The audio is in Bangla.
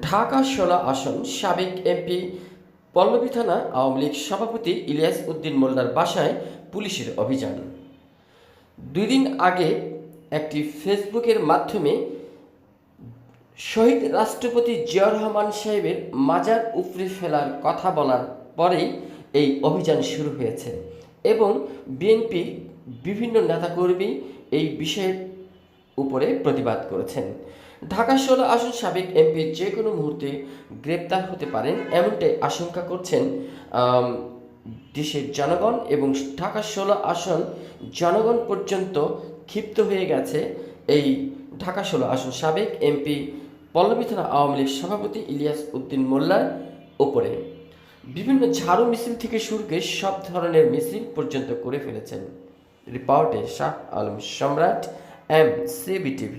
ঢাকা ১৬ আসন সাবেক এমপি পল্লবী থানা আওয়ামী লীগ সভাপতি ইলিয়াস উদ্দিন মোল্লার বাসায় পুলিশের অভিযান। ২ দিন আগে একটি ফেসবুকের মাধ্যমে শহীদ রাষ্ট্রপতি জিয়াউর রহমান সাহেবের মাজার উপড়ে ফেলার কথা বলার পরেই এই অভিযান শুরু হয়েছে এবং বিএনপি বিভিন্ন নেতাকর্মী এই বিষয়ের উপরে প্রতিবাদ করেছেন। ঢাকা ১৬ আসন সাবেক এমপি যে কোনো মুহূর্তে গ্রেপ্তার হতে পারেন এমনটাই আশঙ্কা করছেন দেশের জনগণ এবং ঢাকা ১৬ আসন জনগণ পর্যন্ত ক্ষিপ্ত হয়ে গেছে এই ঢাকা ১৬ আসন সাবেক এমপি পল্লবী থানা আওয়ামী লীগ সভাপতি ইলিয়াস উদ্দিন মোল্লার ওপরে। বিভিন্ন ঝাড়ু মিছিল থেকে শুরু করে সব ধরনের মিছিল পর্যন্ত করে ফেলেছেন। রিপোর্টে শাহ আলম সম্রাট, MCB TV।